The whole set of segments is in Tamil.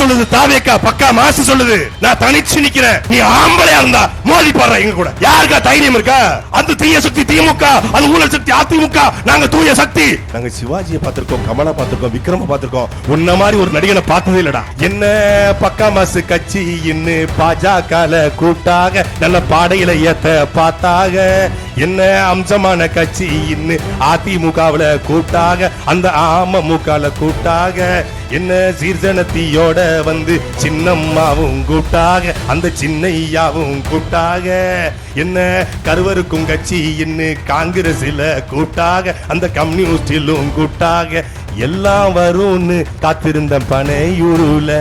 சொல்லுது தாவேக்கா, பக்கா மாசு சொல்லுது நான் தனிச்சு நிக்கிறேன். நீ ஆம்பளையா இருந்தா மோதி பாடுற எங்க கூட. யாருக்கா தைரியம் இருக்கா? அந்த தீய சக்தி திமுக, அந்த ஊழல் சக்தி அதிமுக, நாங்க தூய சக்தி. நாங்க சிவாஜியை பார்த்திருக்கோம், கமலா பார்த்திருக்கோம், விக்ரம பார்த்திருக்கோம். உன்ன மாதிரி ஒரு நடிகனை பார்த்ததே இல்லடா. என்ன பக்கா மாசு கட்சி இன்னு பாஜக கூட்டாக நல்ல பாடையில ஏத்த பார்த்தாக. என்ன அம்சமான கட்சி இன்னு அதிமுகவுல கூட்டாக, அந்த அமமுகல கூட்டாக. என்ன சீர்சனத்தியோட வந்து சின்னம்மாவும் கூட்டாக, அந்த சின்னையாவும் கூட்டாக. என்ன கருவருக்கும் கட்சி இன்னு காங்கிரஸ்ல கூட்டாக, அந்த கம்யூனிஸ்டிலும் கூட்டாக. எல்லாம் வரும்னு காத்திருந்த பனையூருல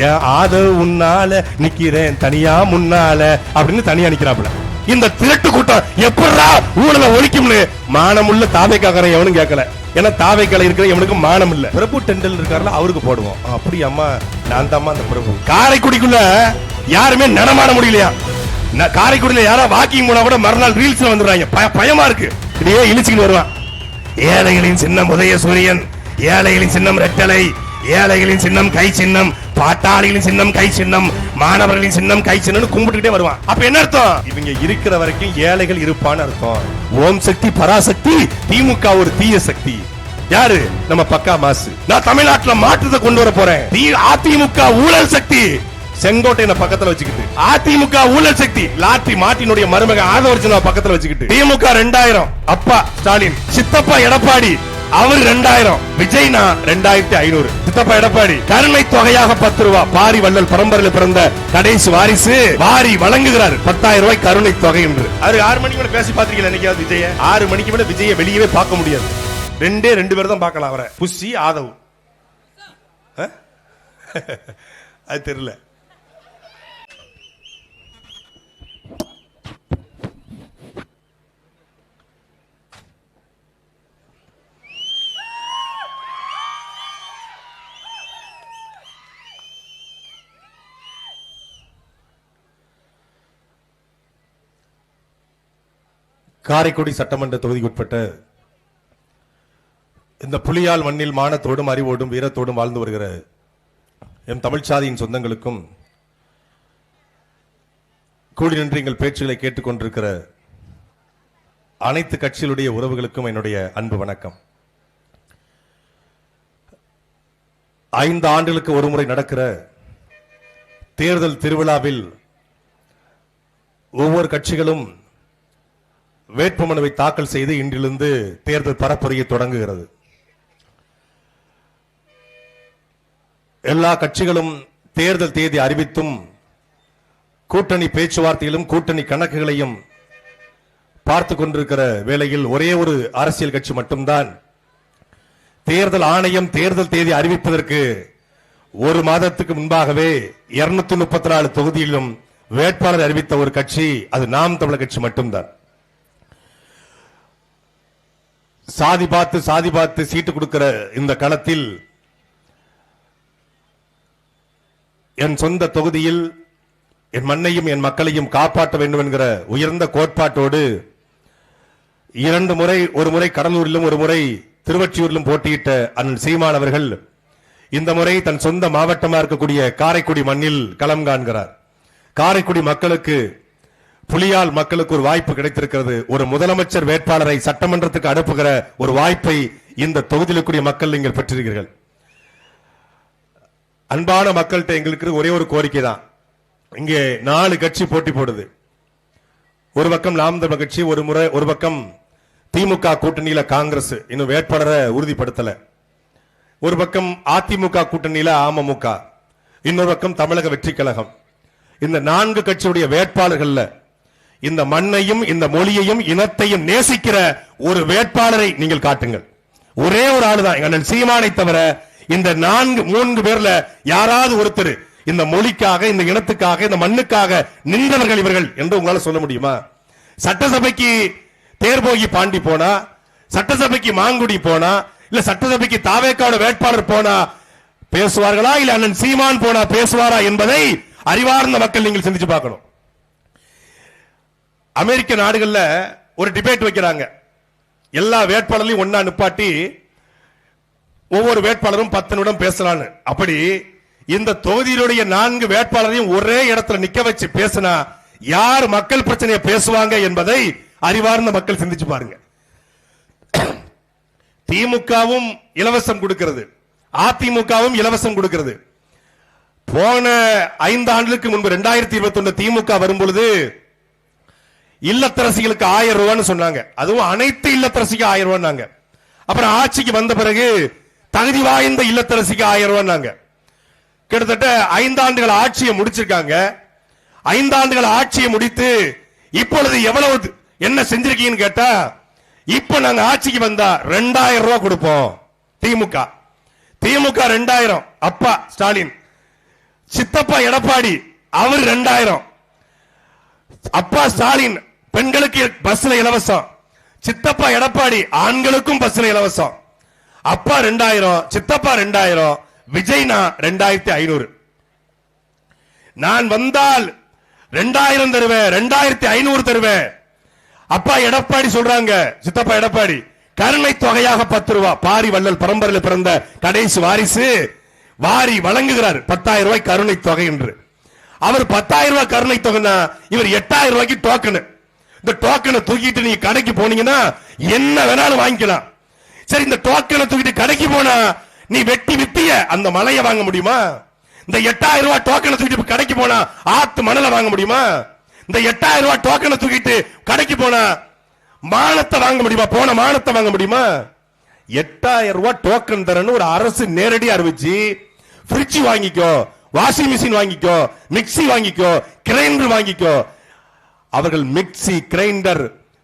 என் ஆதரவு உன்னால நிக்கிறேன் தனியா முன்னால அப்படின்னு தனியா நிக்கிறாப்புல. இந்த திரட்டு கூட்டம் எப்படா ஊழலை ஒழிக்கும்னு மானமுள்ள தாவேக்காரன் எவனும் கேட்கல. ஏன்னா தாவேக்கால இருக்கிற எவனுக்கு மானம் இல்ல. பிரபு டெண்டல் இருக்காருல, அவருக்கு போடுவோம். அப்படி அம்மா நான் தாம்மா அந்த பிரபு. காரைக்குடிக்குள்ள யாருமே நடமாட முடியலையா? காரைக்குடியில யாரா வாக்கிங் போனா கூட மறுநாள் ரீல்ஸ் வந்துடுறாங்க. பயமா இருக்கு. இப்படியே இழிச்சுக்கிட்டு வருவான். ஏழைகளின் சின்னம் உதயசூரியன், ஏழைகளின் சின்னம் ரெட்டலை, ஏழைகளின் சின்னம் கை சின்னம், பாட்டாளிகளின் சின்னம் கை சின்னம், மாணவர்களின் சின்னம் கை சின்னம் கும்பிட்டுட்டே வருவான். அப்ப என்ன அர்த்தம்? இவங்க இருக்கிற வரைக்கும் ஏழைகள் இருப்பான்னு அர்த்தம். ஓம் சக்தி பராசக்தி, திமுக ஒரு தீய சக்தி. யாரு? நம்ம பக்கா மாசு. நான் தமிழ்நாட்டுல மாற்றத்தை கொண்டு வர போறேன். அதிமுக ஊழல் சக்தி, செங்கோட்டையனை பக்கத்துல வச்சுக்கிட்டு. அதிமுக ஊழல் சக்தி, லாட்டி மாட்டினுடைய மருமக ஆதவர்ஜன பக்கத்துல வச்சுக்கிட்டு. திமுக 2000 அப்பா ஸ்டாலின், சித்தப்பா எடப்பாடி அவர் 2000, விஜய்னா 2500. சித்தப்பா எடப்பாடி கருணை தொகையாக 10 ரூபாய். பாரி வள்ளல் பரம்பரையில் பிறந்த கடைசி வாரிசு வாரி வழங்குகிறார் 10,000 ரூபாய் கருணை தொகை என்று. அவரு 6 மணிக்கு மேல பேசி பாத்தீங்களா? என்னைக்காவது விஜய 6 மணிக்கு மேல விஜய வெளியவே பார்க்க முடியாது. 2 பேர் தான் பார்க்கலாம் அவரை. புஷி ஆதவ் அது தெரியல. காரைக்குடி சட்டமன்ற தொகுதிக்குட்பட்ட இந்த புலியால் மண்ணில் மானத்தோடும் அறிவோடும் வீரத்தோடும் வாழ்ந்து வருகிற எம் தமிழ்ச்சாதியின் சொந்தங்களுக்கும், கூடி நின்று எங்கள் பேச்சுகளை கேட்டுக்கொண்டிருக்கிற அனைத்து கட்சிகளுடைய உறவுகளுக்கும் என்னுடைய அன்பு வணக்கம். 5 ஆண்டுகளுக்கு ஒருமுறை நடக்கிற தேர்தல் திருவிழாவில் ஒவ்வொரு கட்சிகளும் வேட்புமனுவை தாக்கல் செய்து இன்றிலிருந்து தேர்தல் பரப்புரையை தொடங்குகிறது. எல்லா கட்சிகளும் தேர்தல் தேதி அறிவித்தும் கூட்டணி பேச்சுவார்த்தையிலும் கூட்டணி கணக்குகளையும் பார்த்து கொண்டிருக்கிற வேளையில் ஒரே ஒரு அரசியல் கட்சி மட்டும்தான் தேர்தல் ஆணையம் தேர்தல் தேதி அறிவிப்பதற்கு 1 மாதத்துக்கு முன்பாகவே 234 தொகுதியிலும் வேட்பாளர் அறிவித்த ஒரு கட்சி, அது நாம் தமிழர் கட்சி மட்டும்தான். சாதி பார்த்து சீட்டு கொடுக்கிற இந்த களத்தில் என் சொந்த தொகுதியில் என் மண்ணையும் என் மக்களையும் காப்பாற்ற வேண்டும் என்கிற உயர்ந்த கோட்பாட்டோடு 2 முறை, ஒரு முறை கடலூரிலும் ஒரு முறை திருவொற்றியூரிலும் போட்டியிட்ட அண்ணன் சீமான் அவர்கள் இந்த முறை தன் சொந்த மாவட்டமாக இருக்கக்கூடிய காரைக்குடி மண்ணில் களம் காண்கிறார். காரைக்குடி மக்களுக்கு, புலியால் மக்களுக்கு ஒரு வாய்ப்பு கிடைத்திருக்கிறது. ஒரு முதலமைச்சர் வேட்பாளரை சட்டமன்றத்துக்கு அனுப்புகிற ஒரு வாய்ப்பை இந்த தொகுதியில் கூடிய மக்கள் நீங்கள் பெற்றிருக்கிறீர்கள். அன்பான மக்கள்கிட்ட எங்களுக்கு ஒரே ஒரு கோரிக்கை தான். இங்கே 4 கட்சி போட்டி போடுது. ஒரு பக்கம் நாம் தமிழர் கட்சி, ஒரு பக்கம் திமுக கூட்டணியில காங்கிரஸ் இன்னும் வேட்பாளரை உறுதிப்படுத்தல, ஒரு பக்கம் அதிமுக கூட்டணியில அமமுக, இன்னொரு பக்கம் தமிழக வெற்றி கழகம். இந்த 4 கட்சியுடைய வேட்பாளர்கள்ல இந்த மண்ணையும் இந்த மொழியையும் இனத்தையும் நேசிக்கிற ஒரு வேட்பாளரை நீங்கள் காட்டுங்கள். ஒரே ஒரு ஆளுதான், எங்க சீமானை தவிர இந்த 3 பேர்ல யாராவது ஒருத்தர் இந்த மொழிக்காக, இந்த இனத்துக்காக, இந்த மண்ணுக்காக நின்றவர்கள் இவர்கள் என்று உங்களால சொல்ல முடியுமா? சட்டசபைக்கு தேர்போகி பாண்டி போனா, சட்டசபைக்கு மாங்குடி போனா, இல்ல சட்டசபைக்கு தாவேக்காவோட வேட்பாளர் போனா பேசுவார்களா, இல்ல அண்ணன் சீமான் போனா பேசுவாரா என்பதை அறிவார்ந்த மக்கள் நீங்கள் சிந்திச்சு பார்க்கணும். அமெரிக்க நாடுகள்ல ஒரு டிபேட் வைக்கிறாங்க. எல்லா வேட்பாளர்களையும் ஒன்னா நிப்பாட்டி ஒவ்வொரு வேட்பாளரும் 10 நிமிடம் பேசலான்னு. அப்படி இந்த தொகுதியிலுடைய 4 வேட்பாளரையும் ஒரே இடத்துல நிக்க வச்சு பேசினா யார் மக்கள் பிரச்சனையை பேசுவாங்க என்பதை அறிவார்ந்த மக்கள் சிந்திச்சு பாருங்க. திமுகவும் இலவசம் கொடுக்கிறது, அதிமுகவும் இலவசம் கொடுக்கிறது. போன 5 ஆண்டுகளுக்கு முன்பு 2021 திமுக வரும்பொழுது இல்லத்தரசிகளுக்கு 1000 ரூபான்னு சொன்னாங்க. அதுவும் அனைத்து இல்லத்தரசிக்கு 1000 ரூபாய். அப்புறம் ஆட்சிக்கு வந்த பிறகு தகுதி வாய்ந்த இல்லத்தரசிக்கு 1000 ரூபாய். கிட்டத்தட்ட 5 ஆண்டுகள் ஆட்சியை முடிச்சிருக்காங்க. 5 ஆண்டுகள் ஆட்சியை முடித்து இப்பொழுது எவ்வளவு என்ன செஞ்சிருக்கீங்கன்னு கேட்டா, இப்ப நாங்க ஆட்சிக்கு வந்தா 2000 ரூபாய் கொடுப்போம். திமுக 2000, அப்பா ஸ்டாலின், சித்தப்பா எடப்பாடி அவர் 2000, அப்பா ஸ்டாலின் பெண்களுக்கு பஸ்ல இலவசம், சித்தப்பா எடப்பாடி ஆண்களுக்கும் பஸ்ல இலவசம். அப்பா 2000, சித்தப்பா 2000, விஜய்னா 2500. நான் வந்தால் 2000 தருவேன், 2500 தருவேன். அப்பா எடப்பாடி சொல்றாங்க, சித்தப்பா எடப்பாடி கருணை தொகையாக 10 ரூபாய், பாரி வள்ளல் பரம்பரையில் பிறந்த கடைசி வாரிசு வாரி வழங்குகிறார் 10,000 ரூபாய் கருணை தொகை என்று. அவர் 10,000 ரூபாய் கருணை தொகைனா இவர் 8,000 ரூபாய்க்கு டோக்கன். இந்த டோக்கனை தூக்கிட்டு நீங்க கடைக்கு போனீங்கன்னா என்ன வேணாலும் வாங்கிக்கலாம். சரி, இந்த டோக்கனை தூக்கிட்டு கடைக்கு போனா நீ வெட்டி வித்திய அந்த மலையை வாங்க முடியுமா? இந்த 8,000 ரூபாய் டோக்கனை தூக்கிட்டு கடைக்கு போனா ஆத்து மணலை வாங்க முடியுமா? இந்த 8,000 ரூபாய் டோக்கனை தூக்கிட்டு கடைக்கு போனா மானத்தை வாங்க முடியுமா? போன மானத்தை வாங்க முடியுமா? 8,000 ரூபாய் டோக்கன் தரன்னு ஒரு அரசு நேரடி அறிவிச்சு ஃப்ரிட்ஜ் வாங்கிக்கோ, வாஷிங் மிஷின் வாங்கிக்கோ, மிக்சி வாங்கிக்கோ, கிரைண்டர் வாங்கிக்கோ. அவர்கள் மிக்சி, கிரைண்டர்,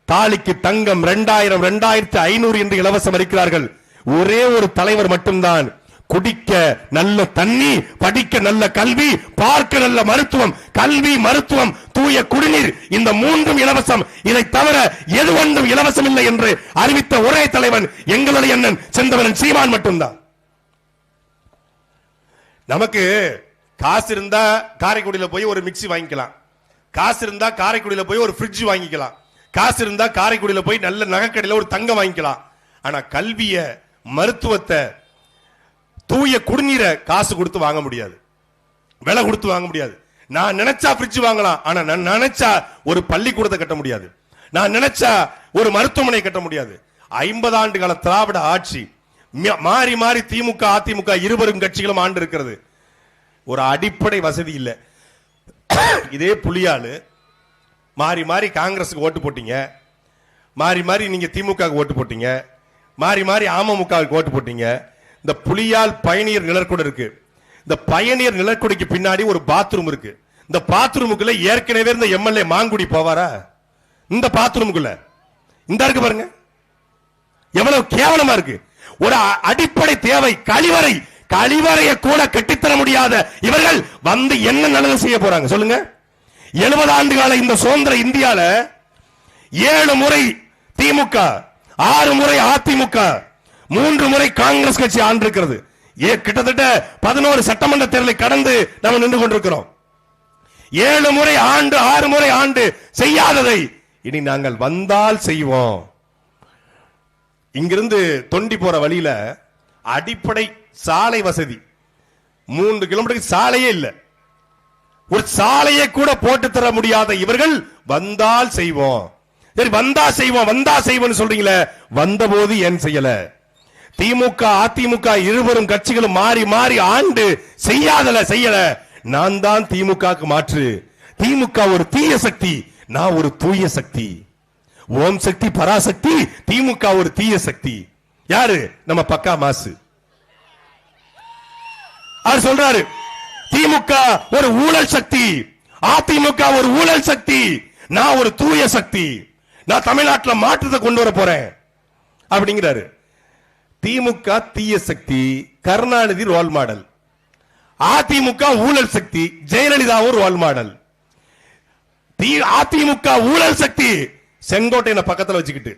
தாலிக்கு தங்கம் 2000, 2500 என்று இலவசம் அளிக்கிறார்கள். ஒரே ஒரு தலைவர் மட்டும்தான் குடிக்க நல்ல தண்ணி, படிக்க நல்ல கல்வி, பார்க்க நல்ல மருத்துவம், கல்வி, மருத்துவம், தூய குடிநீர், இந்த 3ம் இலவசம். இதை தவிர எது ஒன்றும் இலவசம் இல்லை என்று அறிவித்த ஒரே தலைவன் எங்களுடைய அண்ணன் செந்தவன் சீமான் மட்டும்தான். நமக்கு காசு இருந்தா காரைக்குடியில போய் ஒரு மிக்சி வாங்கிக்கலாம், காசு இருந்தா காரைக்குடியில போய் ஒரு ஃப்ரிட்ஜ் வாங்கிக்கலாம், காசு இருந்தா காரைக்குடியில போய் நல்ல நகைக்கடையில ஒரு தங்கம் வாங்கிக்கலாம். ஆனா கல்விய, மருத்துவத்தை, தூய குடிநீரை காசு கொடுத்து வாங்க முடியாது, விலை கொடுத்து வாங்க முடியாது. நான் நினைச்சா ஃப்ரிட்ஜ் வாங்கலாம், ஆனா நான் நினைச்சா ஒரு பள்ளிக்கூடத்தை கட்ட முடியாது, நான் நினைச்சா ஒரு மருத்துவமனை கட்ட முடியாது. 50 ஆண்டு கால திராவிட ஆட்சி மாறி மாறி திமுக அதிமுக இருவரும் கட்சிகளும் ஆண்டு இருக்கிறது. ஒரு அடிப்படை வசதி இல்லை. இதே புலியாளு மாறி மாறி காங்கிரஸுக்கு ஓட்டு போட்டீங்க, மாறி மாறி நீங்க திமுக ஓட்டு போட்டீங்க, மாறி மாறி அமமுகவுக்கு ஓட்டு போட்டீங்க. இந்த புலியால் பயணியர் நிழற்குடை இருக்கு. இந்த பயணியர் நிழற்குடைக்கு பின்னாடி ஒரு பாத்ரூம் இருக்கு. இந்த பாத்ரூமுக்குள்ள ஏற்கனவே இருந்த எம்எல்ஏ மாங்குடி போவாரா? இந்த பாத்ரூமுக்குள்ள இந்த இருக்கு பாருங்க, எவ்வளவு கேவலமா இருக்கு. ஒரு அடிப்படை தேவை கழிவறை, கழிவறையை கூட கட்டித்தர முடியாத இவர்கள் வந்து என்ன நல்லது செய்ய போறாங்க சொல்லுங்க? 70 ஆண்டு கால இந்த சுதந்திர இந்தியால 7 முறை திமுக, 6 முறை அதிமுக, 3 முறை காங்கிரஸ் கட்சி ஆண்டிருக்கிறது. கிட்டத்தட்ட 11 சட்டமன்ற தேர்தலை கடந்து நாம் நின்று கொண்டிருக்கிறோம். 7 முறை ஆண்டு, 6 முறை ஆண்டு செய்யாததை இனி நாங்கள் வந்தால் செய்வோம். இங்கிருந்து தொண்டி போற வழியில அடிப்படை சாலை வசதி 3 கிலோமீட்டருக்கு சாலையே இல்ல. ஒரு சாலையை கூட போட்டு தர முடியாத இவர்கள் வந்தால் செய்வோம். சரி, வந்தா செய்வோம், வந்தா செய்வோம் சொல்றீங்களே, வந்த போது ஏன் செய்யல? திமுக அதிமுக இருவரும் கட்சிகளும் மாறி மாறி ஆண்டு செய்யல. நான் தான் திமுக மாற்று. திமுக ஒரு தீய சக்தி, நான் ஒரு தூய சக்தி. ஓம் சக்தி பராசக்தி, திமுக ஒரு தீய சக்தி. யாரு? நம்ம பக்கா மாசு. அவர் சொல்றாரு திமுக ஒரு ஊழல் சக்தி, அதிமுக ஒரு ஊழல் சக்தி, நான் ஒரு தூய சக்தி, நான் தமிழ்நாட்டில் மாற்றத்தை கொண்டு வர போறேன் அப்படிங்கிறாரு. திமுக தீய சக்தி, கருணாநிதி ரோல் மாடல். அதிமுக ஊழல் சக்தி, ஜெயலலிதாவும் ரோல் மாடல். அதிமுக ஊழல் சக்தி, செங்கோட்டையனை பக்கத்தில் வச்சுக்கிட்டு,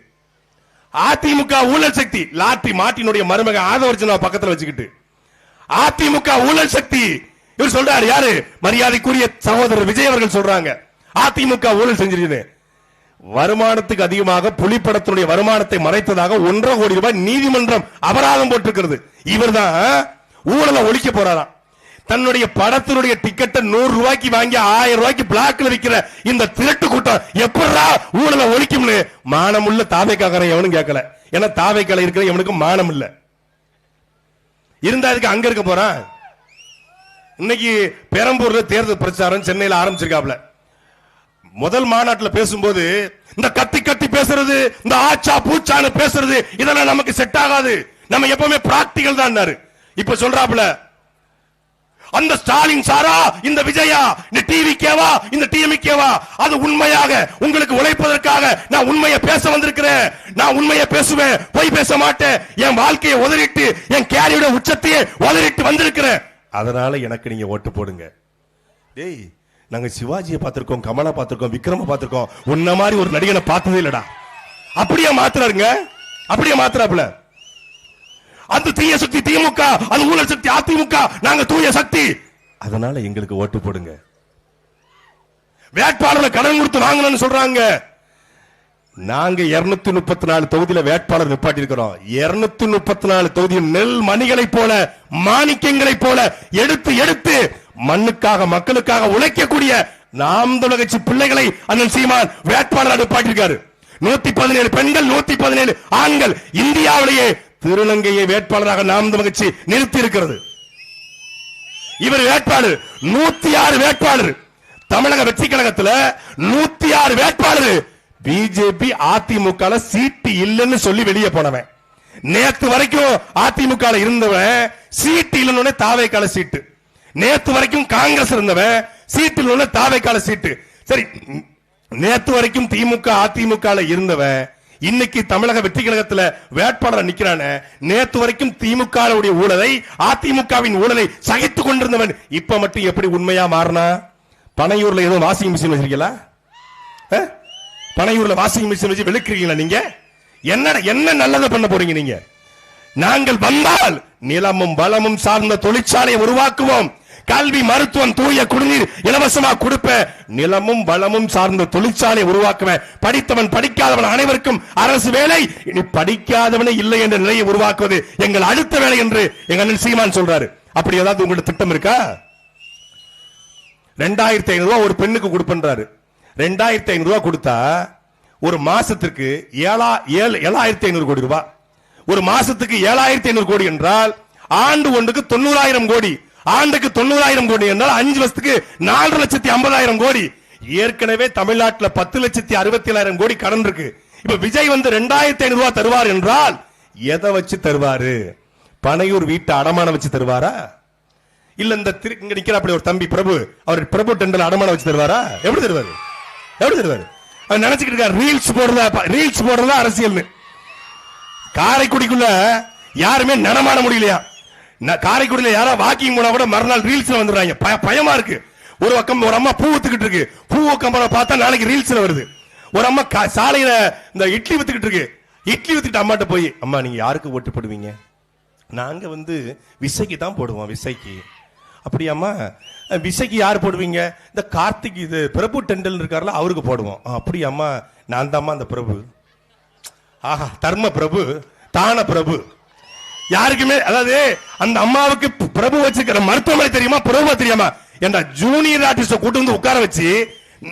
அதிமுக ஊழல் சக்தி லாட்டி மாட்டினுடைய மருமக ஆதவர்ஜனா பக்கத்தில் வச்சுக்கிட்டு, அதிமுக ஊழல் சக்தி இவர் சொல்றாரு. யாரு? மரியாதைக்குரிய சகோதரர் விஜய் அவர்கள் சொல்றாங்க அதிமுக ஊழல் செஞ்சிருக்கு. வருமானத்துக்கு அதிகமாக புலிப்படத்தினுடைய வருமானத்தை மறைத்ததாக 1.5 கோடி ரூபாய் நீதிமன்றம் அபராதம் போட்டிருக்கிறது. இவர் தான் ஊழலை ஒழிக்க போறாராம். தன்னுடைய படத்தினுடைய டிக்கெட்டை 100 ரூபாய்க்கு வாங்கி 1000 ரூபாய்க்கு பிளாக்ல விக்கிற இந்த திருட்டு கூட்டம் எப்படா ஊழலை ஒழிக்கும்னு மானமுள்ள தாவேக்காரன் எவனும் கேட்கல. ஏன்னா தாவேக்கால இருக்கிற எவனுக்கு மானம் இல்ல. இருந்தா அதுக்கு அங்க இருக்க போறான். இன்னைக்கு பெரம்பூர்ல தேர்தல் பிரச்சாரம் சென்னையில் ஆரம்பிச்சிருக்காப்ல. முதல் மாநாட்டில் பேசும்போது இந்த கத்தி கத்தி பேசுறது, இந்த ஆச்சா பூச்சான்னு பேசுறது இதெல்லாம் நமக்கு செட் ஆகாது, நம்ம எப்பவுமே பிராக்டிகல் தான். இப்ப சொல்றாப்ல அந்த ஸ்டாலின் சாரா இந்த விஜயா இந்த டிவிக்கேவா இந்த டிஎம்கேவா, அது உண்மையாக உங்களுக்கு உழைப்பதற்காக நான் உண்மையை பேச வந்திருக்கிறேன். நான் உண்மையை பேசுவேன், பொய் பேச மாட்டேன். என் வாழ்க்கையை உதறிட்டு என் கேரியோட உச்சத்தையே உதறிட்டு வந்திருக்கிறேன். அதனால எனக்கு நீங்க ஓட்டு போடுங்க. டேய், நாங்க சிவாஜியை பார்த்திருக்கோம், கமலா பார்த்திருக்கோம், விக்ரம பார்த்திருக்கோம். உன்ன மாதிரி ஒரு நடிகனை பார்த்ததே இல்லடா. அப்படியே மாத்துறாருங்க, அப்படியே மாத்துறாப்புல. அந்த தீய சக்தி திமுக, அது ஊழல் சக்தி அதிமுக, நாங்க தூய சக்தி. அதனால எங்களுக்கு ஓட்டு போடுங்க. வேட்பாளர்களை கடன் கொடுத்து வாங்கணும்னு சொல்றாங்க. நாங்க 234 தொகுதியில வேட்பாளர் நிப்பாட்டி இருக்கிறோம். 234 தொகுதியில் நெல் மணிகளை போல மாணிக்கங்களை போல எடுத்து எடுத்து மண்ணுக்காக மக்களுக்காக உழைக்கக்கூடிய நாம் தமிழர் கட்சி பிள்ளைகளை அண்ணன் சீமான் வேட்பாளர் நிப்பாட்டிருக்காரு. 117 பெண்கள், 117 ஆண்கள். இந்தியாவிலேயே திருநங்கையை வேட்பாளராக நாம் தமிழர் கட்சி நிறுத்தி இருக்கிறது. இவர் வேட்பாளர் 106 வேட்பாளர். தமிழக வெற்றி கழகத்தில் 106 வேட்பாளர். பிஜேபி அதிமுக சீட்டு இல்லைன்னு சொல்லி வெளியே போனவன். நேத்து வரைக்கும் அதிமுக இருந்தவன் சீட்டு இல்லைன்னு தாவேக்கால சீட்டு. நேத்து வரைக்கும் காங்கிரஸ் இருந்தவன் சீட்டு இல்லைன்னு தாவேக்கால சீட்டு. சரி, நேத்து வரைக்கும் திமுக அதிமுக இருந்தவன் இன்னைக்கு தமிழக வெற்றி கழகத்தில் வேட்பாளர் நிக்கிறான. நேத்து வரைக்கும் திமுக ஊழலை அதிமுகவின் ஊழலை சகித்துக் கொண்டிருந்தவன் இப்ப மட்டும் எப்படி உண்மையா மாறினா? பனையூர்ல ஏதோ வாஷிங் மிஷின் வச்சிருக்கீங்களா? பனையூர்ல வாஷிங் மிஷின் வச்சு வெளுக்கிறீங்களா? நீங்க என்ன நல்லதை பண்ண போறீங்க? நீங்க நாங்கள் வந்தால் நிலமும் வளமும் சார்ந்த தொழிற்சாலையை உருவாக்குவோம். கல்வி, மருத்துவம், தூய குடிநீர் இலவசமா கொடுப்ப. நிலமும் வளமும் சார்ந்த தொழிற்சாலையை உருவாக்குவேன். படித்தவன் படிக்காதவன் அனைவருக்கும் அரசு வேலை. இனி படிக்காதவனே இல்லை என்ற நிலையை உருவாக்குவது எங்கள் அடுத்த வேலை என்று எங்க அண்ணன் சீமான் சொல்றாரு. அப்படி ஏதாவது உங்களுக்கு திட்டம் இருக்கா? 2500 ரூபாய் ஒரு பெண்ணுக்கு கொடுப்பன்றாரு. 2500 ரூபாய் கொடுத்தா ஒரு மாசத்துக்கு 7500 கோடி ரூபாய். ஒரு மாசத்துக்கு 7500 கோடி என்றால் ஆண்டு ஒன்றுக்கு 90,000 கோடி. ஆண்டுக்கு 90,000 கோடி என்றால் 5 வருஷத்துக்கு 4,50,000 கோடி. ஏற்கனவே தமிழ்நாட்டில் 10,67,000 கோடி கடன் இருக்கு. இப்ப விஜய் வந்து 2500 ரூபாய் தருவார் என்றால் எதை வச்சு தருவாரு? பனையூர் வீட்டை அடமானம் வச்சு தருவாரா? இல்ல இந்த இங்க நிக்கிற அப்படி ஒரு தம்பி பிரபு, அவர் பிரபு டெண்டல் அடமானம் வச்சு தருவாரா? எப்படி தருவாரு? எப்படி தருவாரு? அவர் நினைச்சுக்கிட்டு இருக்காரு ரீல்ஸ் போடுறதா அரசியல். காரைக்குடிக்குள்ள யாருமே நடமாட முடியலையா? காரைக்குடியில யாரா வாக்கிங் போனா கூட மறுநாள் ரீல்ஸ்ல வந்துடுறாங்க. பயமா இருக்கு. ஒரு பக்கம் ஒரு அம்மா பூ வித்துக்கிட்டு இருக்கு. பூ கம்பளை பார்த்தா நாளைக்கு ரீல்ஸ்ல வருது. ஒரு அம்மா சாலையில இந்த இட்லி வித்துக்கிட்டு இருக்கு. இட்லி வித்துக்கிட்டு அம்மாட்ட போய், அம்மா நீங்க யாருக்கு ஓட்டு போடுவீங்க? நாங்க வந்து விசைக்கு தான் போடுவோம். விசைக்கு. அப்படியாம்மா, விசைக்கு யார் போடுவீங்க? இந்த கார்த்திக் இது பிரபு டெண்டல் இருக்காருல அவருக்கு போடுவோம். அப்படியாம்மா, நான் தாம்மா அந்த பிரபு. ஆஹா, தர்ம பிரபு, தான பிரபு. யாருக்குமே, அதாவது அந்த அம்மாவுக்கு பிரபு வச்சிருக்கிற மருத்துவமனை தெரியுமா, பிரபு தெரியுமா? என்ற ஜூனியர் ஆர்டிஸ்ட கூட்டு வந்து உட்கார வச்சு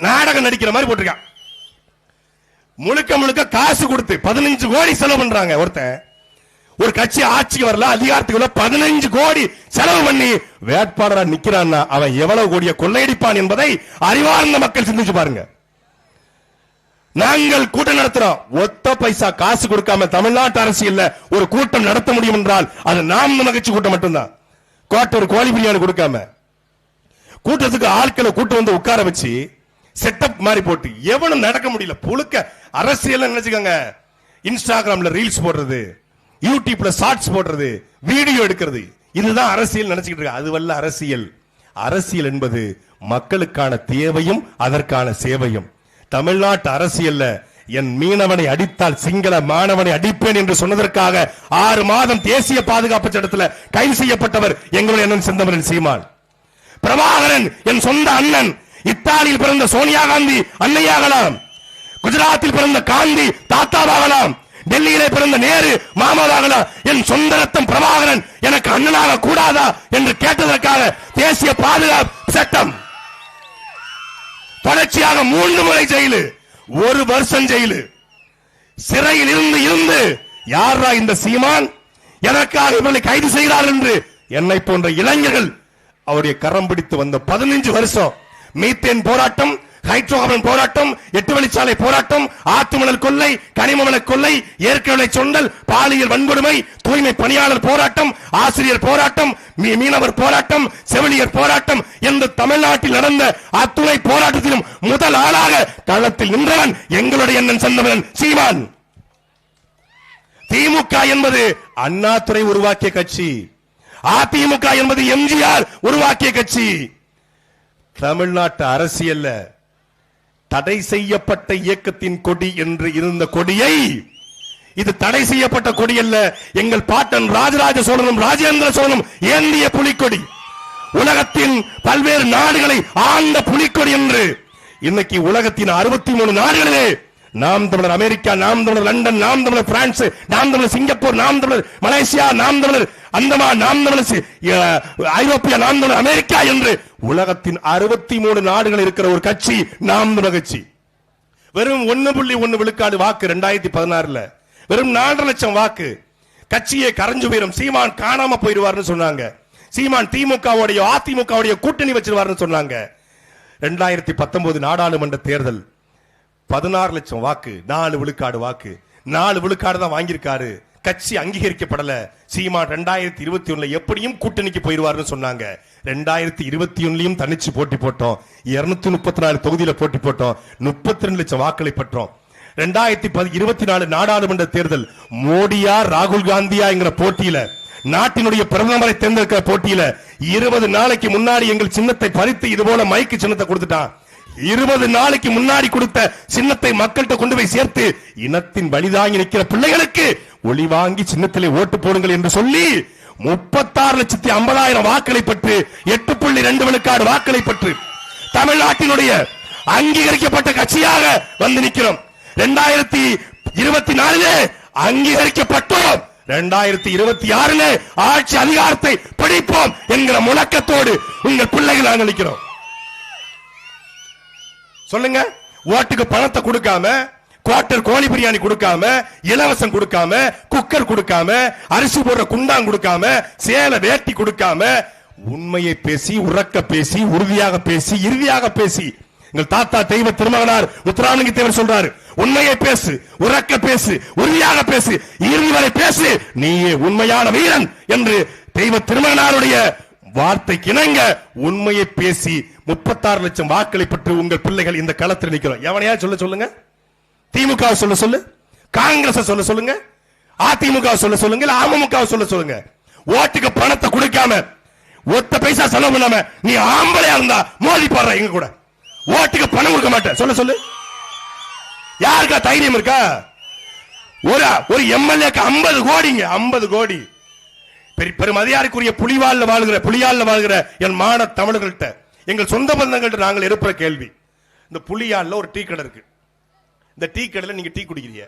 நாடகம் நடிக்கிற மாதிரி போட்டிருக்கான். முழுக்க முழுக்க காசு கொடுத்து 15 கோடி செலவு பண்றாங்க. ஒருத்தன் ஒரு கட்சி ஆட்சிக்கு வரல, அதிகாரத்துக்கு 15 கோடி செலவு பண்ணி வேட்பாளரா நிக்கிறான். அவன் எவ்வளவு கோடியை கொள்ளையடிப்பான் என்பதை அறிவார்ந்த மக்கள் சிந்திச்சு பாருங்க. நாங்கள் கூட்டம் நடத்துறோம். ஒத்த பைசா காசு கொடுக்காம தமிழ்நாட்டு அரசியல்ல ஒரு கூட்டம் நடத்த முடியும் என்றால் அது நாம் கட்சி கூட்டம் மட்டும்தான். ஒரு கோழி பிரியாணி கொடுக்காம கூட்டத்துக்கு ஆட்களை கூட்டு வந்து உட்கார வச்சு செட்டப் மாதிரி போட்டு எவனும் நடக்க முடியல. புழுக்க அரசியல் நினைச்சுக்கோங்க. இன்ஸ்டாகிராம்ல ரீல்ஸ் போடுறது, யூடியூப்ல ஷார்ட்ஸ் போடுறது, வீடியோ எடுக்கிறது, இதுதான் அரசியல் நினைச்சுக்கிட்டு இருக்க. அதுவல்ல அரசியல். அரசியல் என்பது மக்களுக்கான தேவையும் அதற்கான சேவையும். தமிழ்நாட்டு அரசியல்ல என் மீனவனை அடித்தால் சிங்கள மாணவனை அடிப்பேன் என்று சொன்னதற்காக 6 மாதம் தேசிய பாதுகாப்பு சட்டத்தில் கைது செய்யப்பட்டவர் எங்களுடைய அண்ணன் செந்தமிழன் சீமான். பிரபாகரன் என் சொந்த அண்ணன். இத்தாலியில் பிறந்த சோனியா காந்தி அன்னையாகலாம், குஜராத்தில் பிறந்த காந்தி தாத்தாவாகலாம், டெல்லியிலே பிறந்த நேரு மாமாவாகலாம், என் சொந்த ரத்தம் பிரபாகரன் எனக்கு அண்ணனாக கூடாதா என்று கேட்டதற்காக தேசிய பாதுகாப்பு சட்டம், தொடர்ச்சியாக 3 முறை ஜெயிலு, 1 வருஷம் ஜெயிலு, சிறையில் இருந்து யாரா இந்த சீமான் எனக்காக இவர்களை கைது செய்கிறார் என்று என்னை போன்ற இளைஞர்கள் அவருடைய கரம் பிடித்து வந்த 15 வருஷம் மீத்தேன் போராட்டம், ஹைட்ரோகார்பன் போராட்டம், 8 வழிச்சாலை போராட்டம், ஆத்துமணல் கொள்ளை, கனிம கொள்ளை, இயற்கை விளை சொந்தல், பாலியல் வன்கொடுமை, தூய்மை பணியாளர் போராட்டம், ஆசிரியர் போராட்டம், மீனவர் போராட்டம், செவிலியர் போராட்டம் என்று தமிழ்நாட்டில் நடந்த அத்துணை போராட்டத்திலும் முதல் ஆளாக களத்தில் நின்றவன் எங்களுடைய அண்ணன் செந்தமிழன் சீமான். திமுக என்பது அண்ணாதுரை உருவாக்கிய கட்சி, அதிமுக என்பது எம்ஜிஆர் உருவாக்கிய கட்சி. தமிழ்நாட்டு அரசியல்ல தடை செய்யப்பட்ட இயக்கத்தின் கொடி என்று இருந்த கொடியை, இது தடை செய்யப்பட்ட கொடி அல்ல, எங்கள் பாட்டன் ராஜராஜ சோழனும் ராஜேந்திர சோழனும் ஏந்திய புலிக்கொடி, உலகத்தின் பல்வேறு நாடுகளை ஆண்ட புலிக்கொடி என்று இன்னைக்கு உலகத்தின் 63 நாடுகளிலே நாம் தமிழர் அமெரிக்கா, நாம் தமிழர் லண்டன், நாம் தமிழர் பிரான்ஸ், நாம் தமிழர் சிங்கப்பூர், நாம் தமிழர் மலேசியா, நாம் தமிழர் அந்தமான், நாம் தமிழர் ஐரோப்பியா, நாம் தமிழர் அமெரிக்கா என்று உலகத்தின் 63 நாடுகள் இருக்கிற ஒரு கட்சி நாம் தமிழர் கட்சி. வெறும் 1.1 விழுக்காடு வாக்கு 2016 வெறும் 4 லட்சம் வாக்கு. கட்சியை கரைஞ்சு போயிடும், சீமான் காணாம போயிடுவார்னு சொன்னாங்க. சீமான் திமுகவுடைய அதிமுகவுடைய கூட்டணி வச்சிருவார்னு சொன்னாங்க. 2019 நாடாளுமன்ற தேர்தல் 16 லட்சம் வாக்கு, 4 விழுக்காடு வாக்கு, 4 விழுக்காடு தான் வாங்கியிருக்காரு. கட்சி அங்கீகரிக்கப்படல. சீமான் 2021 எப்படியும் கூட்டணிக்கு போயிடுவார்னு சொன்னாங்க. 2021 தனிச்சு போட்டி போட்டோம், 234 தொகுதியில போட்டி போட்டோம், 32 லட்சம் வாக்களை பெற்றோம். 2024 நாடாளுமன்ற தேர்தல் மோடியா ராகுல் காந்தியா என்கிற போட்டியில, நாட்டினுடைய பிரதமரை தேர்ந்தெடுக்கிற போட்டியில 20 நாளைக்கு முன்னாடி எங்கள் சின்னத்தை பறித்து இது போல மைக்கு சின்னத்தை கொடுத்துட்டான். 20 நாளைக்கு முன்னாடி கொடுத்த சின்னத்தை மக்கள்கிட்ட கொண்டு போய் சேர்த்து இனத்தின் வழிதாங்கி நிற்கிற பிள்ளைகளுக்கு ஒளி வாங்கி சின்னத்திலே ஓட்டு போடுங்கள் என்று சொல்லி 36,50,000 வாக்களை பெற்று 8.2 விழுக்காடு வாக்களை பெற்று தமிழ்நாட்டினுடைய அங்கீகரிக்கப்பட்ட கட்சியாக வந்து நிற்கிறோம். 2024 அங்கீகரிக்கப்பட்டோம், 2026 ஆட்சி அதிகாரத்தை பிடிப்போம் என்கிற முழக்கத்தோடு உங்கள் பிள்ளைகள் நாங்கள் நிற்கிறோம். சொல்லுங்க, ஓட்டுக்கு பணத்தை கொடுக்காம, குவார்டர் கோழி பிரியாணி கொடுக்காம, இலவசம் கொடுக்காம, குக்கர் கொடுக்காம, அரிசி போடுற குண்டான் கொடுக்காம, சேலை வேட்டி கொடுக்காம, உண்மையை பேசி, உறக்க பேசி, உறுதியாக பேசி, இறுதியாக பேசி, எங்கள் தாத்தா தெய்வ திருமகனார் முத்துராமலிங்க தேவர் சொல்றாரு, உண்மையை பேசு, உறக்க பேசு, உறுதியாக பேசு, இறுதி வரை பேசு, நீயே உண்மையான வீரன் என்று தெய்வ திருமகனாருடைய வார்த்தைக்கு இணங்க உண்மையை பேசி 36 லட்சம் வாக்களை பெற்று உங்கள் பிள்ளைகள் இந்த களத்தில் நிற்கிறோம். எவனையா சொல்லுங்க, திமுக சொல்லு, காங்கிரஸ் சொல்லுங்க, அதிமுக சொல்லுங்க, அமமுக சொல்லுங்க. ஓட்டுக்கு பணத்தை கொடுக்காம, ஒத்த பைசா செலவு பண்ணாம நீ ஆம்பளையா இருந்தா மோதி பாடுற எங்க கூட. ஓட்டுக்கு பணம் கொடுக்க மாட்டேன் சொல்லு. யாருக்கா தைரியம் இருக்கா? ஒரு எம்எல்ஏக்கு 50 கோடிங்க, 50 கோடி. பெருமதியாருக்குரிய புலியால்ல வாழ்கிற என் மான தமிழர்கள்ட்ட, எங்கள் சொந்த பந்தங்கள்ட்ட நாங்கள் எழுப்புற கேள்வி, இந்த புலியால்ல ஒரு டீ கடை இருக்கு. இந்த டீ கடையில் நீங்க டீ குடிக்கிறீங்க.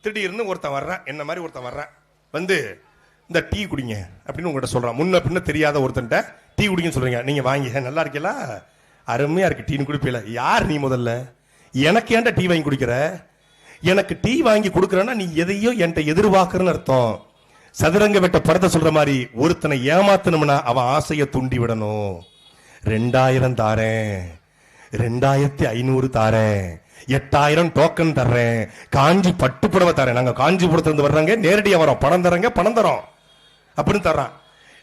திடீர்னு ஒருத்தன் வர்றான், என்ன மாதிரி ஒருத்தன் வர்றான், வந்து இந்த டீ குடிங்க அப்படின்னு உங்கள்கிட்ட சொல்றான். முன்ன பின்ன தெரியாத ஒருத்தன்ட்ட டீ குடிங்கன்னு சொல்றீங்க. நீங்க வாங்கி நல்லா இருக்கீங்களா, அருமையா இருக்கு டீன்னு குடிப்பீல. யார் நீ? முதல்ல எனக்கு ஏன்டா டீ வாங்கி குடிக்கிற? எனக்கு டீ வாங்கி கொடுக்கறன்னா நீ எதையோ என்கிட்ட எதிர்பார்க்கறன்னு அர்த்தம். சதுரங்க வெட்ட படத்தை சொல்ற மாதிரி ஒருத்தனை ஏமாத்தணும்னா அவன் ஆசையை தூண்டி விடணும். 2000 தாரேன், 2500 தாரேன், 8000 டோக்கன் தர்றேன், காஞ்சி பட்டு புடவை தரேன், நாங்க காஞ்சிபுரத்துல இருந்து வர்றாங்க, நேரடியா வரோம், பணம் தரங்க, பணம் தரோம் அப்படின்னு தர்றான்.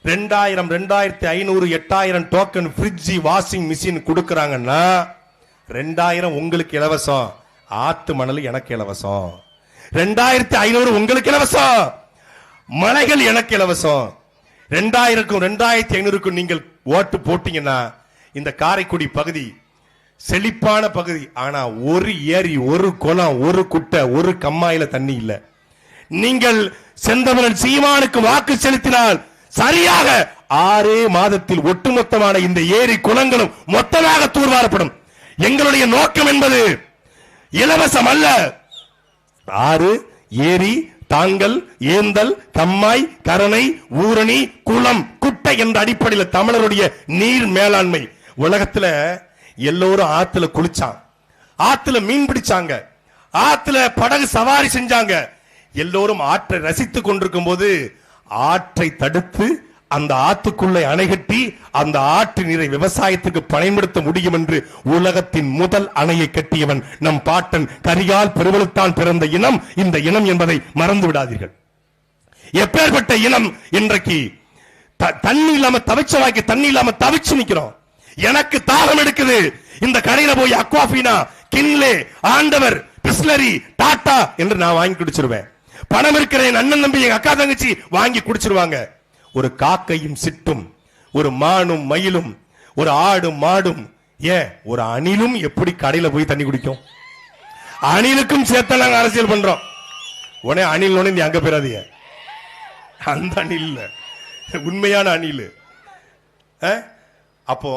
2000, 2500, 8000 டோக்கன் ஃப்ரிட்ஜ், வாஷிங் மிஷின் கொடுக்கறாங்கன்னா 2000 உங்களுக்கு இலவசம், ஆத்து மணல் எனக்கு இலவசம். 2500 உங்களுக்கு இலவசம், மலைகள் எனக்கு இலவசம். 2000க்கும் 2500க்கும் நீங்கள் ஓட்டு போட்டீங்கன்னா இந்த காரைக்குடி பகுதி செழிப்பான பகுதி. ஆனா ஒரு ஏரி, ஒரு குளம், ஒரு குட்டை, ஒரு கம்மாயில தண்ணி இல்ல. நீங்கள் செந்தமிழன் சீமானுக்கு வாக்கு செலுத்தினால் சரியாக 6 மாதத்தில் ஒட்டுமொத்தமான இந்த ஏரி குளங்களும் மொத்தமாக தூர்வாரப்படும். எங்களுடைய நோக்கம் என்பது இலவசம் அல்ல. 6 ஏரி, தாங்கல், ஏந்தல், கம்மாய், கரணை, ஊரணி, குளம், குட்டை என்ற அடிப்படையில் தமிழருடைய நீர் மேலாண்மை. உலகத்துல எல்லோரும் ஆத்துல குளிச்சான், ஆத்துல மீன் பிடிச்சாங்க, ஆத்துல படகு சவாரி செஞ்சாங்க. எல்லோரும் ஆற்றை ரசித்துக் கொண்டிருக்கும் போது ஆற்றை தடுத்து அந்த ஆத்துக்குள்ளே அணை கட்டி அந்த ஆற்று நீரை விவசாயத்துக்கு பயன்படுத்த முடியும் என்று உலகத்தின் முதல் அணையை கட்டியவன் நம் பாட்டன். கரிகால் பெருவழுத்தான் பிறந்த இனம் இந்த இனம் என்பதை மறந்து விடாதீர்கள். எப்பேற்பட்ட இனம் இன்றைக்கு தண்ணி இல்லாம தவிச்சவாக்கி தண்ணி இல்லாம தவிச்சு நிக்கிறோம். எனக்கு தாகம் எடுக்குது, இந்த கடையில போய் அக்வாஃபினா, கின்லே, ஆண்டவர், பிஸ்லரி, டாடா என்று நான் வாங்கி குடிச்சிருவேன். பணம் இருக்கிற என் அண்ணன் தம்பி எங்க அக்கா தங்கச்சி வாங்கி குடிச்சிருவாங்க. ஒரு காக்கையும் சிட்டும், ஒரு மானும் மயிலும், ஒரு ஆடும் மாடும், ஏன் ஒரு அணிலும் எப்படி கடையில போய் தண்ணி குடிக்கும்? அணிலுக்கும் சேர்த்து நாங்க அரசியல் பண்றோம். உடனே அணில் நீ அங்க போயிடாதீங்க, அந்த அணில் இல்ல, உண்மையான அணில். அப்போ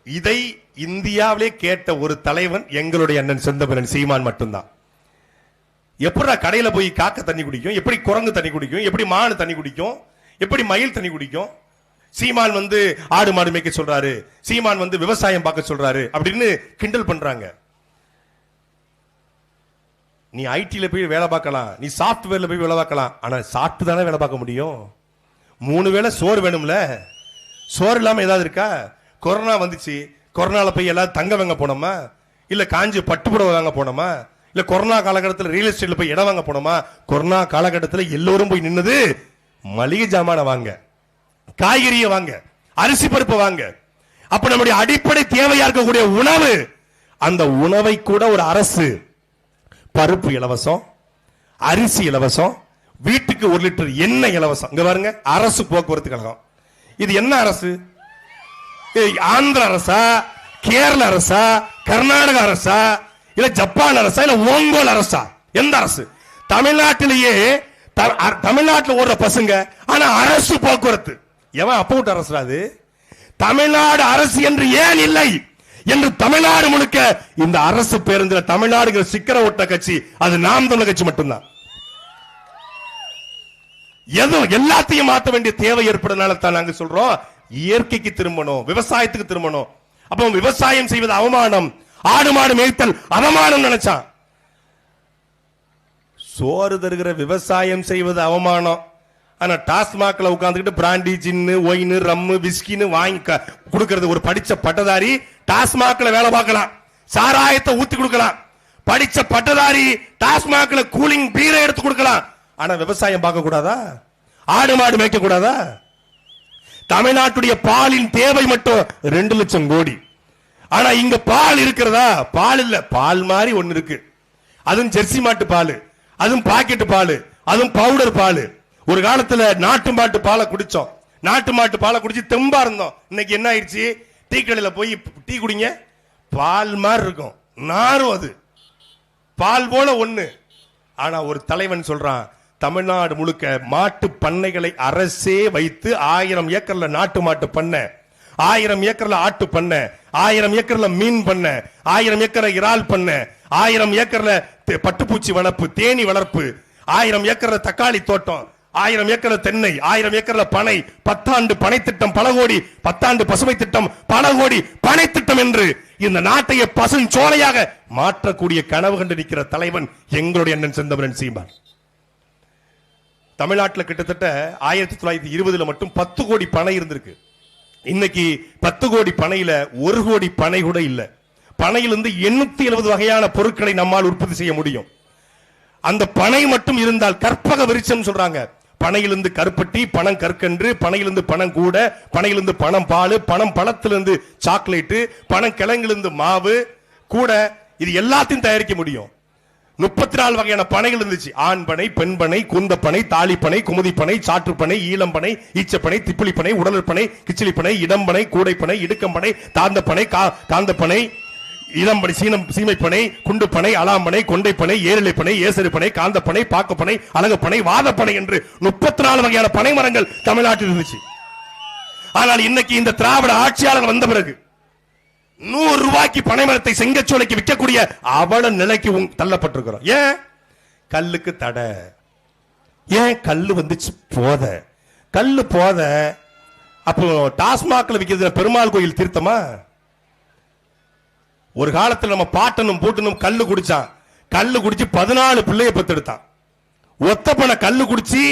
இதை இந்தியாவிலே கேட்ட ஒரு தலைவன் எங்களுடைய அண்ணன் செந்தமிழன் சீமான் மட்டும்தான். எப்படி கடையில போய் காக்க தண்ணி குடிக்கும், எப்படி குரங்கு தண்ணி குடிக்கும், எப்படி மானு தண்ணி குடிக்கும், எப்படி மயில் தண்ணி குடிக்கும்? சீமான் ஆடு மாடு மேய்க்க சொல்றாரு, சீமான் விவசாயம் பார்க்க சொல்றாரு அப்படின்னு கிண்டல் பண்றாங்க. நீ ஐடில போய் வேலை பார்க்கலாம், நீ சாப்ட்வேர்ல போய் வேலை பார்க்கலாம், ஆனா சாப்பிட்டு தானே வேலை பார்க்க முடியும். 3 வேளை சோறு வேணும்ல, சோறு இல்லாம ஏதாவது இருக்கா? கொரோனா வந்துச்சு, கொரோனால போய் எல்லாரும் தங்க வாங்க போனோமா, இல்ல காஞ்சி பட்டுப்புடவை வாங்க போனோமா, இல்ல கொரோனா காலகட்டத்தில் ரியல் எஸ்டேட்ல போய் இடம் வாங்க போனோமா? கொரோனா காலகட்டத்தில் எல்லோரும் போய் நின்னது மளிகை ஜாமான வாங்க, காய்கறியை வாங்க, அரிசி பருப்பு வாங்க. அப்ப நம்முடைய அடிப்படை தேவையா இருக்கக்கூடிய உணவு, அந்த உணவை கூட ஒரு அரசு பருப்பு இலவசம், அரிசி இலவசம், வீட்டுக்கு 1 லிட்டர் எண்ணெய் இலவசம். இங்க பாருங்க, அரசு போக்குவரத்து கழகம். இது என்ன அரசு? ஆந்திர அரசா, கேரள அரசா, கர்நாடக அரசா, இல்ல ஜப்பான் அரசா, இல்ல ஓங்கோல் அரசா? எந்த அரசு? தமிழ்நாட்டிலேயே தமிழ்நாட்டில் ஓடுற பசங்க, ஆனா அரசு போக்குவரத்து எவன் அப்பவுட் அரசு? அது தமிழ்நாடு அரசு என்று ஏன் இல்லை என்று தமிழ்நாடு முழுக்க இந்த அரசு பேருந்துல தமிழ்நாடு சிக்கர ஓட்ட கட்சி அது நாம் தமிழர் கட்சி மட்டும்தான். எதுவும் எல்லாத்தையும் மாற்ற வேண்டிய தேவை ஏற்படுறதுனால தான் நாங்க சொல்றோம், இயற்கைக்கு திரும்பணும், விவசாயத்துக்கு திரும்பணும். அப்ப விவசாயம் செய்வது அவமானம், ஆடு மாடு மேய்த்தல் அவமானம் நினைச்சான். சோறு தருகிற விவசாயம் செய்வது அவமானம், ஆனா டாஸ்மாக்ல உட்கார்ந்துட்டு பிராண்டி, ஜின்னு, ஒயின், ரம்மு, விஸ்கின்னு வாங்கி கொடுக்கிறது ஒரு படிச்ச பட்டதாரி டாஸ்மாக்ல வேலை பார்க்கலாம், சாராயத்தை ஊத்தி கொடுக்கலாம். படிச்ச பட்டதாரி டாஸ்மாக்ல கூலிங் பீரை எடுத்து கொடுக்கலாம், ஆனா விவசாயம் பார்க்க கூடாதா? ஆடு மாடு மேய்க்க கூடாதா? தமிழ்நாட்டுடைய பாலின் தேவை மட்டும் 2 லட்சம் கோடி. ஆனா இங்க பால் இருக்கிறதா? பால் இல்ல, பால் மாதிரி ஒன்னு இருக்கு, அதுவும் ஜெர்சி மாட்டு பால், அதுவும் பாக்கெட் பால், அதுவும் பவுடர் பால். ஒரு காலத்துல நாட்டு மாட்டு பாலை குடிச்சோம், நாட்டு மாட்டு பாலை குடிச்சு தெம்பா இருந்தோம். இன்னைக்கு என்ன ஆயிடுச்சு? டீ கடையில போய் டீ குடிங்க, பால் மாதிரி இருக்கும், நாரும் அது பால் போல ஒண்ணு. ஆனா ஒரு தலைவன் சொல்றான், தமிழ்நாடு முழுக்க மாட்டு பண்ணைகளை அரசே வைத்து 1000 ஏக்கர்ல நாட்டு மாட்டு பண்ண, 1000 ஏக்கர்ல ஆட்டு பண்ண, 1000 ஏக்கர்ல மீன் பண்ண, 1000 ஏக்கர்ல இறால் பண்ண, 1000 ஏக்கர்ல பட்டுப்பூச்சி வளர்ப்பு, தேனி வளர்ப்பு, 1000 ஏக்கர்ல தக்காளி தோட்டம், 1000 ஏக்கர்ல தென்னை, 1000 ஏக்கர்ல பனை, 10 ஆண்டு பனை திட்டம் பல கோடி, 10 ஆண்டு பசுமை திட்டம் பல கோடி, பனை திட்டம் என்று இந்த நாட்டையே பசுஞ்சோலையாக மாற்றக்கூடிய கனவு கண்டு நிற்கிற தலைவன் எங்களுடைய அண்ணன் செந்தமிழன் சீமான். தமிழ்நாட்டில் கிட்டத்தட்ட 1920 மட்டும் 10 கோடி பனை இருந்திருக்கு. இன்னைக்கு 10 கோடி பனையில 1 கோடி பனை கூட இல்ல. பனையிலிருந்து 870 வகையான பொருட்களை நம்மால் உற்பத்தி செய்ய முடியும். அந்த பனை மட்டும் இருந்தால் கற்பக விருட்சம் சொல்றாங்க. பனையிலிருந்து கருப்பட்டி, பணம் கற்கன்று, பனையிலிருந்து பணம் கூட, பனையிலிருந்து பணம் பால், பணம் பழத்திலிருந்து சாக்லேட்டு, பணம் கிழங்கிலிருந்து மாவு கூட, இது எல்லாத்தையும் தயாரிக்க முடியும். 34 வகையான பனைகள் இருந்துச்சு. ஆண் பனை, பெண் பனை, குந்த பனை, தாலி பனை, குமுதி பனை, சாற்று பனை, ஈழம் பனை, ஈச்சப்பனை, திப்பிலி பனை, உடலர் பனை, கிச்சிலி பனை, இடம்பனை, கூடை பனை, இடுக்கம்பனை, தாந்த பனை, காந்த பனை, இளம்பனை, சீமை பனை, குண்டு பனை, அலாம்பனை, கொண்டை பனை, ஏரிலை பனை, ஏசரி பனை, காந்த பனை, பாக்கப்பனை, அழகப்பனை, வாதப்பனை என்று 34 வகையான பனை மரங்கள் தமிழ்நாட்டில் இருந்துச்சு. ஆனால் இன்னைக்கு இந்த திராவிட ஆட்சியாளர் வந்த பிறகு 100 ரூபாய்க்கு பனை மரத்தை செங்கச்சோலைக்கு விற்கக்கூடிய அவல நிலைக்கு தள்ளப்பட்டிருக்கிறோம். ஏன்? கல்லுக்கு தடை. ஏன் கல்லு வந்துச்சு? போத கல்லு போத. அப்போ டாஸ்மாக்ல விற்கிறது பெருமாள் கோயில் தீர்த்தமா? ஒரு காலத்தில் நம்ம பாட்டனும் பூட்டனும் கல்லு குடிச்சான். கல்லு குடிச்சு 14 பிள்ளைய பெத்தெடுத்தான். ஒத்தப்பன கல்லு குடிச்சு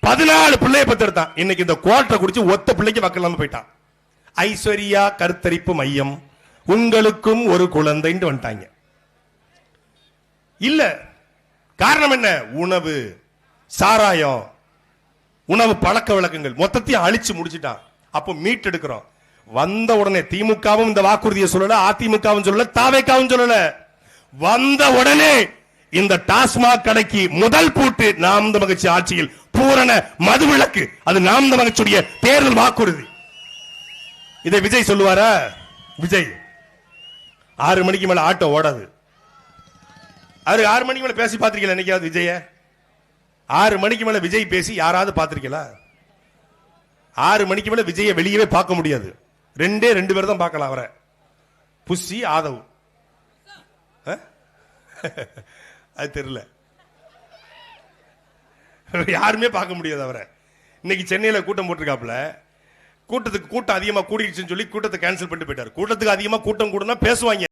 14 பிள்ளைய பெத்தெடுத்தான். இன்னைக்கு இந்த கோட்டை குடிச்சு ஒத்த பிள்ளைக்கு வக்கலாம போயிட்டான். ஐஸ்வர்யா கருத்தரிப்பு மையம், உங்களுக்கும் ஒரு குழந்தைன்னு வந்துட்டாங்க. இல்ல காரணம் என்ன? உணவு, சாராயம், உணவு பழக்க வழக்கங்கள் மொத்தத்தையும் அழிச்சு முடிச்சிட்டான். அப்போ மீட் எடுக்கிறோம். வந்த உடனே திமுகவும் இந்த வாக்குறுதியை சொல்லல, அதிமுகவும் சொல்லல, தாவேக்காவும் சொல்லல. வந்த உடனே இந்த டாஸ்மாக் கடைக்கு முதல் பூட்டு நாம் தமிழர் கட்சி ஆட்சியில் பூரண மதுவிலக்கு. அது நாம் தமிழர் கட்சியுடைய தேர்தல் வாக்குறுதி. இதை விஜய் சொல்லுவாரா? விஜய் 6 மணிக்கு மேல ஆட்டோ ஓடாது. அவரு 6 மணிக்கு மேல பேசி பார்த்திருக்கீங்களா? என்னைக்காவது விஜய 6 மணிக்கு மேல விஜய் பேசி யாராவது பார்த்திருக்கீங்களா? 6 மணிக்கு மேல விஜய வெளியவே பார்க்க முடியாது. 2 பேர் தான் பார்க்கலாம் அவரை, புஷி ஆதவ். அது தெரியல, யாருமே பார்க்க முடியாது அவரை. இன்னைக்கு சென்னையில கூட்டம் போட்டிருக்காப்புல. கூட்டம் அதிகமா கூடிடுச்சுன்னு சொல்லி கூட்டத்தை கேன்சல் பண்ணிட்டு போயிட்டாரு. கூட்டத்துக்கு அதிகமா கூட்டம் கூடனா பேசுவாங்க.